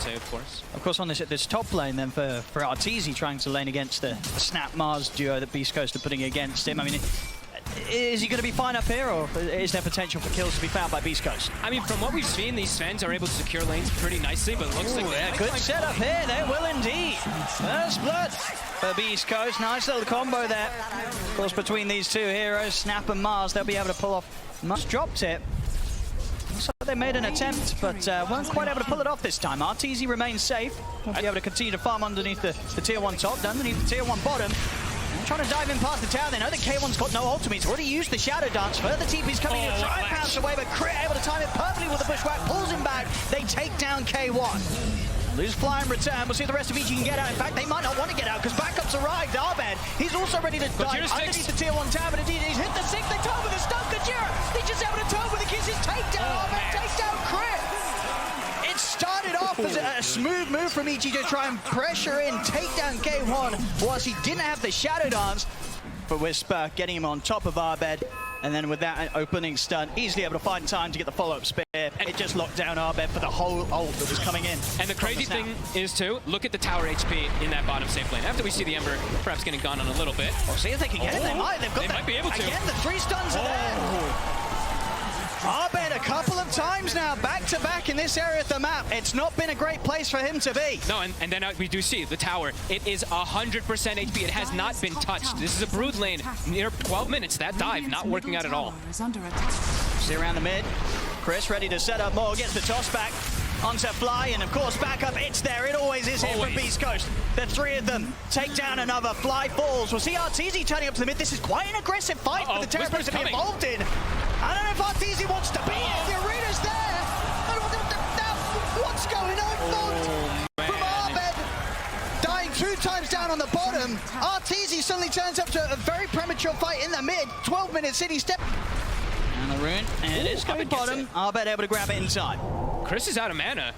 say, of course. Of course, on this top lane then for Arteezy trying to lane against the Snap Mars duo that Beastcoast are putting against him. I mean, is he going to be fine up here, or is there potential for kills to be found by Beastcoast? I mean, from what we've seen, these Svens are able to secure lanes pretty nicely, but it looks like a good setup here. They will indeed. First blood for Beastcoast. Nice little combo there. Of course, between these two heroes, Snap and Mars, they'll be able to pull off. Mars dropped it. Looks like they made an attempt, but weren't quite able to pull it off this time. Arteezy remains safe. Will be able to continue to farm underneath the tier 1 top, underneath the tier 1 bottom. Trying to dive in past the tower. They know that K1's got no ultimate. He's already used the Shadow Dance. Further TP's coming in, try and pounce away, but Crit able to time it perfectly with the Bushwhack, pulls him back. They take down K1. Lose fly in return. We'll see if the rest of EG can get out. In fact, they might not want to get out because backup's arrived. Arbed, he's also ready to dive underneath the tier 1 tower, but indeed he's hit the 6. They turn with a stun. Gajira, he's just able to turn with a kiss. His takedown. Arbed takes down Crit. It started off as a smooth move from EG to try and pressure in, take down K1, whilst he didn't have the Shadow Dance. For Whisper, getting him on top of Arbed, and then with that opening stun, easily able to find time to get the follow-up spear. It just locked down Arbed for the whole ult that was coming in. And the crazy thing is, too, look at the tower HP in that bottom safe lane. After we see the Ember perhaps getting gone on a little bit. We'll see if they can get it. They might. They might be able to. Again, the 3 stuns are there. Arbed a couple of times now, back-to-back in this area of the map. It's not been a great place for him to be. No, and then we do see the tower. It is 100% HP. It has not been touched. This is a brood lane. Near 12 minutes, that dive not working out at all. See around the mid. Chris ready to set up more, gets the toss back onto Fly, and of course back up, it's there. It always is here from Beastcoast. The 3 of them take down another. Fly falls. We'll see Arteezy turning up to the mid. This is quite an aggressive fight for the Terrapins to be involved in. I don't know if Arteezy wants to be here. The arena's there. What's going on? From Arbed, dying 2 times down on the bottom. Arteezy suddenly turns up to a very premature fight in the mid. 12 minutes in, he step. And the rune, and it's going bottom. Arbed able to grab it inside. Chris is out of mana.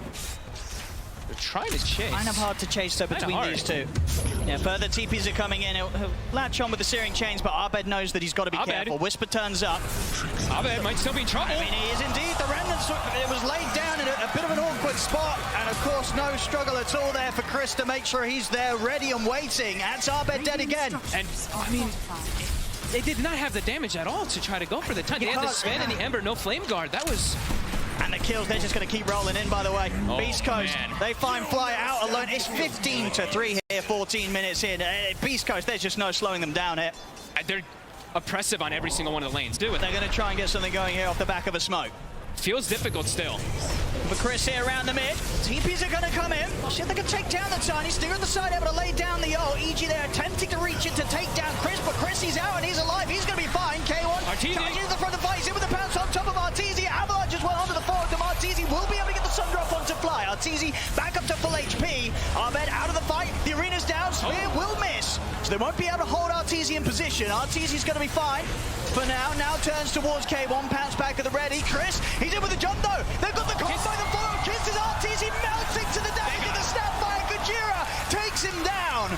They're trying to chase. Kind of hard to chase though between these two. Yeah, further TPs are coming in. He'll latch on with the searing chains, but Arbed knows that he's got to be careful. Whisper turns up. Arbed might still be in trouble. I mean, he is indeed. The remnants, it was laid down in a bit of an awkward spot, and of course, no struggle at all there for Chris to make sure he's there, ready and waiting. That's Arbed dead again. And I mean, they did not have the damage at all to try to go for the time. They had the Sven and the Ember, no Flame Guard. That was. And the kills, they're just going to keep rolling in, by the way. Beastcoast, they find Fly out alone. It's 15-3 here, 14 minutes in. Beastcoast, there's just no slowing them down here. They're oppressive on every single one of the lanes. They're going to try and get something going here off the back of a smoke. Feels difficult still. For Chris here around the mid. TPs are going to come in. See if they can take down the Tiny. Stinger on the side, able to lay down the ult. EG there attempting to reach it to take down Chris, but Chris, he's out and he's alive. He's going to be fine. K1 Arteezy charges the front of the fight. He's in with the pounce on top of Arteezy. Avalanche just went onto the forward. Arteezy will be able to get the sun drop onto Fly. Arteezy back up to full HP. Arbed out of the fight. The arena's down. Spear will miss. So they won't be able to hold Arteezy in position. Arteezy's going to be fine for now. Now turns towards K1. Pounce back at the ready. Chris, he's in with the jump though. They've got the combo. The follow kisses Arteezy melting to the damage of the Snapfire. Gajira takes him down.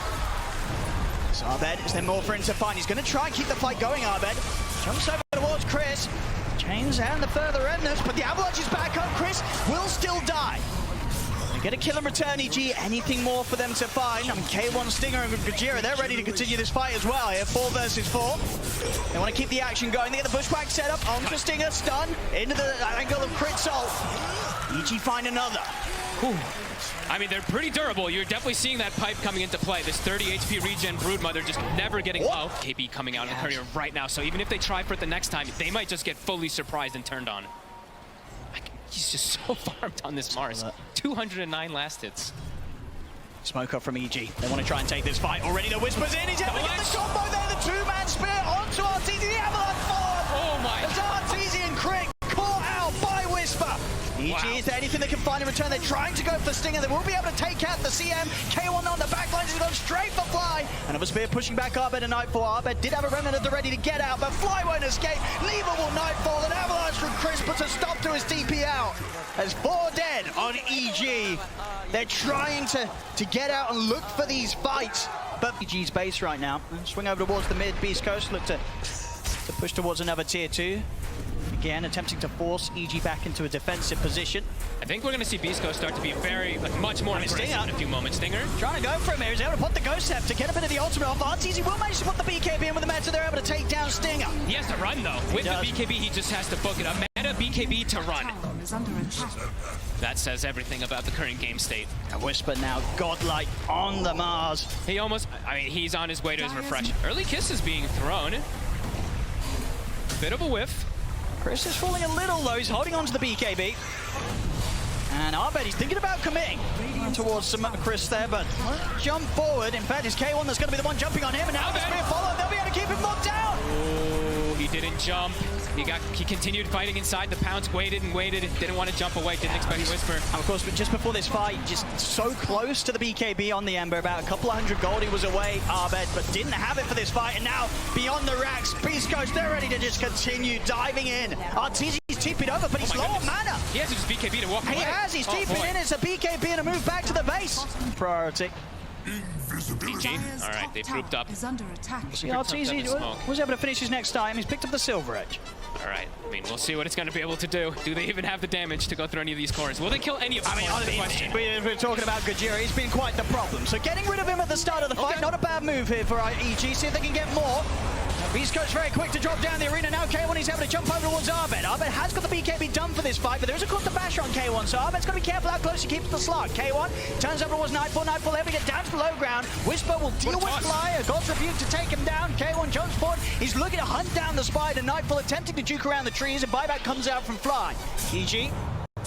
So Arbed, is there more for him to find? He's going to try and keep the fight going, Arbed. Jumps over towards Chris. Chains and the further remnants, but the Avalanche is back up. Chris will still die. They get a kill and return, EG. Anything more for them to find? I mean, K1, Stinger, and Gajira, they're ready to continue this fight as well here. 4 versus 4. They want to keep the action going. They get the Bushwhack set up onto Stinger, stun, into the angle of Crit Salt. EG find another. Ooh. I mean, they're pretty durable. You're definitely seeing that pipe coming into play. This 30 HP regen Broodmother just never getting low. KB coming out in the courier right now, so even if they try for it the next time, they might just get fully surprised and turned on. He's just so farmed on this Mars. 209 last hits. Smoke up from EG. They want to try and take this fight. Already the Whispers in. He's able to get the combo there. The 2-man spear onto Arteezy. The Avalanche forward. Oh my. As Arteezy and Crit caught out by Whisper. EG, is there anything they can find in return? They're trying to go for Stinger. They will be able to take out the CM. K1 on the back line. He's gone straight for Fly. Another spear pushing back Arbed and Nightfall. Arbed did have a remnant at the ready to get out, but Fly won't escape. Neither will Nightfall. An Avalanche from Chris puts a stop to his DP out. As 4 dead on EG. They're trying to get out and look for these fights. But EG's base right now. Swing over towards the mid. Beastcoast look to push towards another tier 2. again, attempting to force EG back into a defensive position. I think we're going to see Beastcoast start to be much more aggressive in a few moments. Stinger trying to go for him here. He's able to put the Ghost Step to get a bit of the ultimate off. RTZ will manage to put the BKB in with the meta. They're able to take down Stinger. He has to run, though. With the BKB, he just has to book it up. Meta BKB to run. That says everything about the current game state. And Whisper now godlike on the Mars. He almost, he's on his way to his refresh. Early kiss is being thrown. Bit of a whiff. Chris is falling a little low. He's holding on to the BKB. And I bet he's thinking about committing towards some Chris there, but jump forward. In fact, it's K1 that's going to be the one jumping on him, and now the spear followed. They'll be able to keep him locked down. Oh, he didn't jump. He continued fighting inside. The Pounce waited and waited. Didn't want to jump away. Didn't expect Whisper. And of course, but just before this fight, just so close to the BKB on the Ember. About a couple of hundred gold he was away, Arbed, but didn't have it for this fight. And now, beyond the racks, Beastcoast, they're ready to just continue diving in. RTZ's TP'd over, but he's low on mana. He has to just BKB to walk away. He has. He's TP'd in. It's a BKB and a move back to the base. Priority. GG. All right, they've grouped up. RTZ was able to finish his next time. He's picked up the Silver Edge. All right, we'll see what it's going to be able to do. Do they even have the damage to go through any of these cores? Will they kill any of them? We're talking about Gojira. He's been quite the problem. So getting rid of him at the start of the fight, not a bad move here for EG. See if they can get more. Beastcoast very quick to drop down the arena. Now K1 he's able to jump over towards Arbed. Arbed has got the BKB done for this fight, but there is a cost to bash on K1, so Arbed's got to be careful how close he keeps the slot. K1 turns over towards Nightfall. Nightfall able to get down to the low ground. Whisper will deal with Fly. A God's Rebuke to take him down. K1 jumps forward. He's looking to hunt down the Spider. Nightfall attempting to juke around the trees, and buyback comes out from Fly. EG.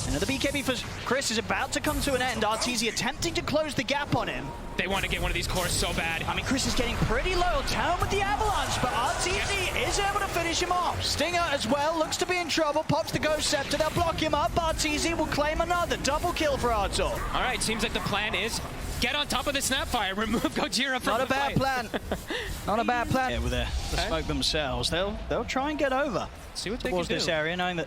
Another BKB for Chris is about to come to an end. RTZ attempting to close the gap on him. They want to get one of these cores so bad. I mean, Chris is getting pretty low down with the Avalanche, but RTZ is able to finish him off. Stinger as well looks to be in trouble. Pops the Ghost Scepter. They'll block him up. RTZ will claim another double kill for Artur. All right, seems like the plan is get on top of the Snapfire, remove Gojira from the fight. Not a bad plan. Not a bad plan. Yeah, with the smoke themselves, they'll try and get over. See what they towards can do. This area, knowing that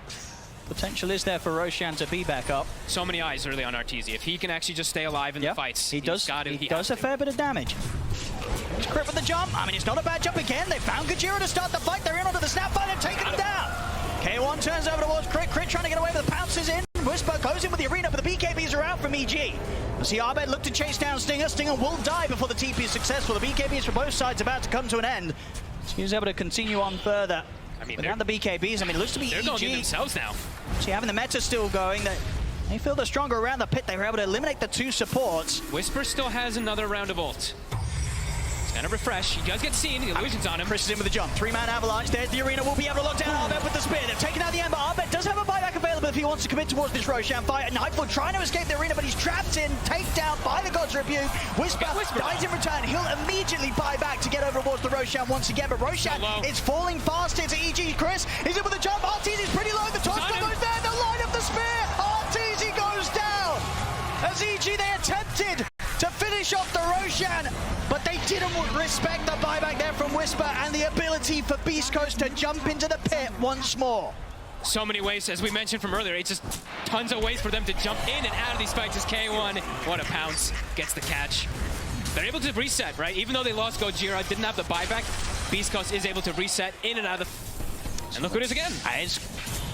potential is there for Roshan to be back up. So many eyes early on RTZ. If he can actually just stay alive in the fights, he does a fair bit of damage. He's crit with the jump. I mean, it's not a bad jump again. They found Gojira to start the fight. They're in onto the Snapfire and taking him down. K1 turns over towards Crit. Crit trying to get away with the pounces in. Whisper goes in with the arena, but the BKBs are out from EG. We see Arbed look to chase down Stinger. Stinger will die before the TP is successful. The BKBs for both sides about to come to an end. So he's able to continue on further. I mean, without the BKBs, I mean, it looks to be they're going in themselves now. See, having the meta still going, they feel they're stronger around the pit. They were able to eliminate the two supports. Whisper still has another round of ult. He's gonna refresh. He does get seen. The illusion's on him. Chris is in with the jump. Three-man Avalanche. There's the arena. Will be able to lock down Arbed with the spear. They've taken out the Ember. Arbed does have a buyback available if he wants to commit towards this Roshan fight. Nightfall trying to escape the arena, but he's trapped in. Takedown by the God's Rebuke. Whisper dies in return. He'll immediately buy back to get over towards the Roshan once again, but Roshan is falling fast into EG. Chris is in with the jump. RTZ is pretty low. The toss goes there. The line of the spear. RTZ goes down. As EG, they attempted to finish off the Roshan, but they didn't respect the buyback there from Whisper and the ability for Beastcoast to jump into the pit once more. So many ways, as we mentioned from earlier, it's just tons of ways for them to jump in and out of these fights as K1. What a pounce, gets the catch. They're able to reset, right? Even though they lost Gojira, didn't have the buyback, Beastcoast is able to reset in and out of the... And look who it is again.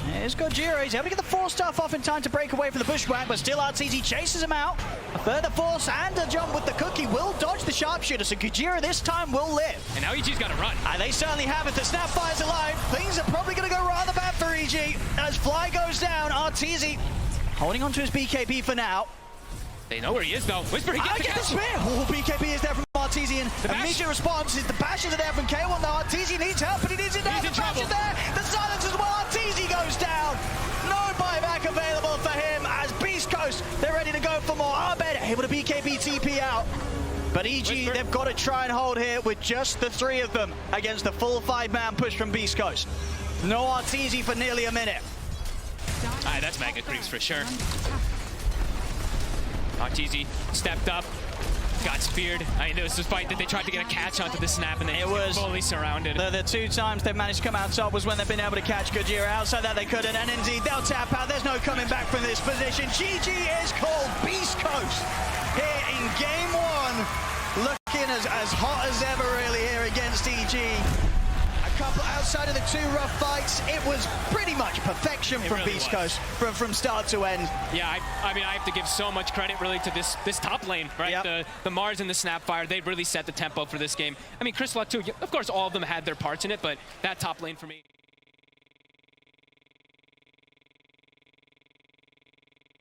There's Gojira. He's able to get the force stuff off in time to break away from the bushwhack, but still RTZ chases him out. A further force and a jump with the cookie will dodge the sharpshooter, so Gojira this time will live. And now EG's got to run. And they certainly have it. The Snapfire's alive. Things are probably going to go rather bad for EG. As Fly goes down, RTZ holding onto his BKB for now. They know where he is, though. Whisper, he gets the spear. Oh, BKB is there from RTZ, and immediate response is the bashes are there from K1. Now RTZ needs help, but he needs it now. The bash is there. The silence as well. RTZ goes down. No buyback available for him as Beastcoast, they're ready to go for more. Arbed able to BKB TP out. But EG, they've got to try and hold here with just the three of them against the full five-man push from Beastcoast. No RTZ for nearly a minute. Alright, that's mega creeps for sure. RTZ stepped up, got speared. I mean, there was this fight that they tried to get a catch onto the snap and they were fully surrounded. The two times they've managed to come out top was when they've been able to catch Gojira. Outside that they couldn't, and indeed they'll tap out. There's no coming back from this position. GG is called. Beastcoast here in game one, looking as hot as ever really here against EG. Outside of the two rough fights, it was pretty much perfection from really Beastcoast from start to end. Yeah, I mean, I have to give so much credit really to this top lane, right? Yep. The Mars and the Snapfire, they really set the tempo for this game. I mean, Chris Luck too. Of course, all of them had their parts in it, but that top lane for me.